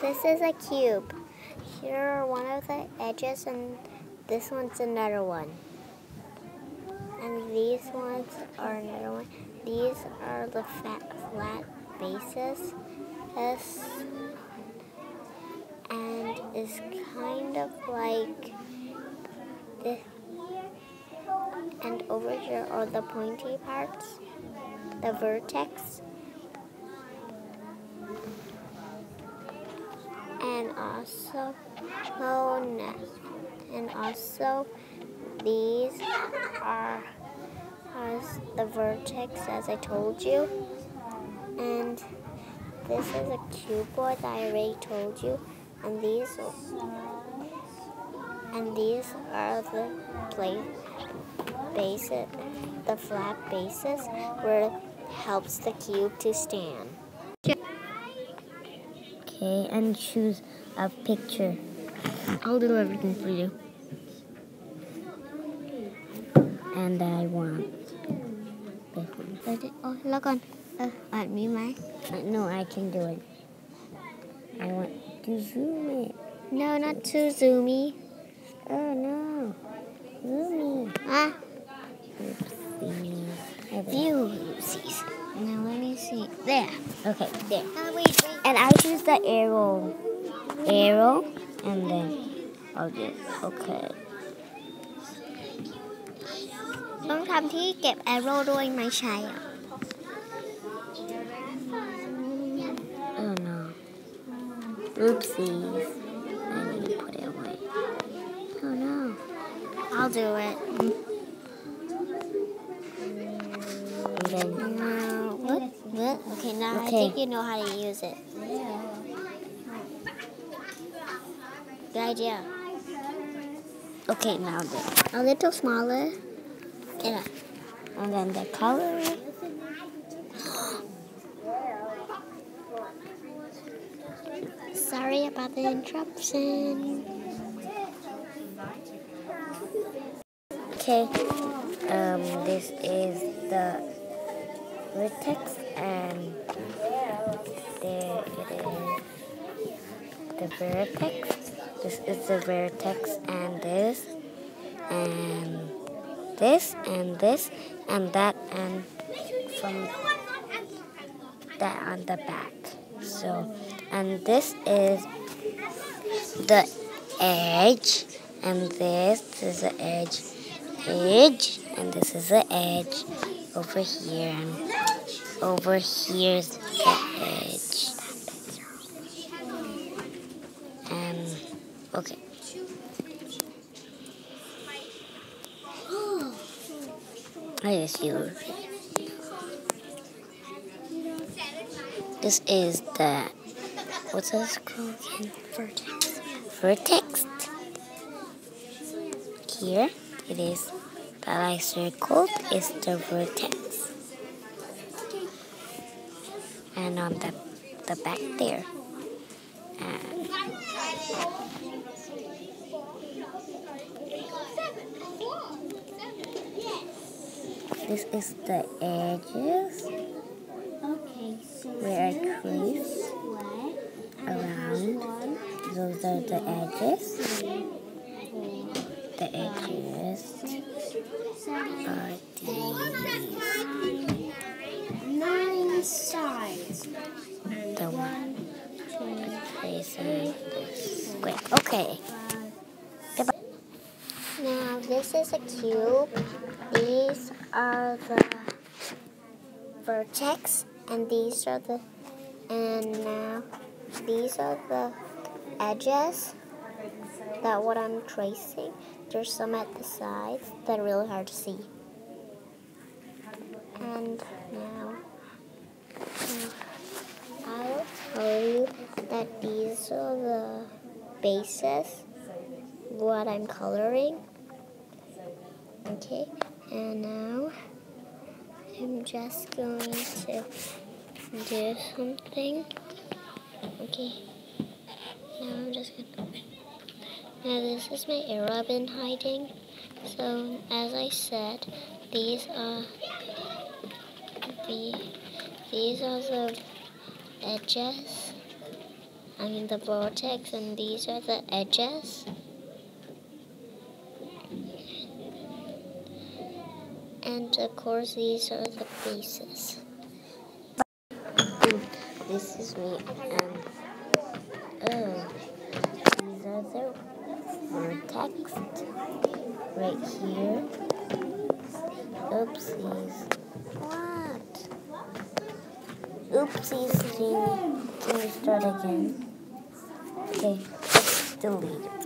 This is a cube. Here are one of the edges and this one's another one. And these ones are another one. These are the flat bases. And it's kind of like this. And over here are the pointy parts, the vertex. And also these are the vertex, as I told you. And this is a cuboid that I already told you. And these are the bases, the flat bases, where it helps the cube to stand. Okay, and choose a picture. I'll do everything for you. And I want this one. Oh, look on. Me, Mike. No, I can do it. I want to zoom it. No, not too zoomy. Oh no, zoomy. Ah. Oopsies. Oopsies. Now let me see. There. Okay, there. Wait. And I choose the arrow, and then I'll just okay. ต้องทำที่เก็บแอโร่ด้วยไม่ใช่อ่ะ Oh no. Oopsies. I need to put it away. Oh no. I'll do it. And then What? Okay, now I think you know how to use it. Good idea. okay, now then. A little smaller. Yeah. And then the color. Sorry about the interruption. Okay. This is the vertex, and there it is. The vertex. This is the vertex, and this, and this, and this, and that, and from that on the back. So, and this is the edge, and this is the edge, and this is the edge over here, and over here's the edge. And okay. I just use. This is the, what's this called again? Vertex. Here it is that I circled is the vertex. And on the back there. And this is the edges. Where I crease around. Those are the edges. The edges are these. 9 stars. The one facing this square. Okay. Now this is a cube. These are the vertex, and these are the edges. That what I'm tracing. There's some at the sides that are really hard to see. And now I'll tell you that these are the bases, what I'm coloring. Okay, and now I'm just going to do something. Okay, now I'm just gonna. Now this is my arrow I've been hiding. So as I said, these are the edges, the vertex, and these are the edges. And of course, these are the bases. This is me, and these are the vertex right here. Oopsies. What? Oopsies, Jeannie. Can we start again? Okay, let's delete it.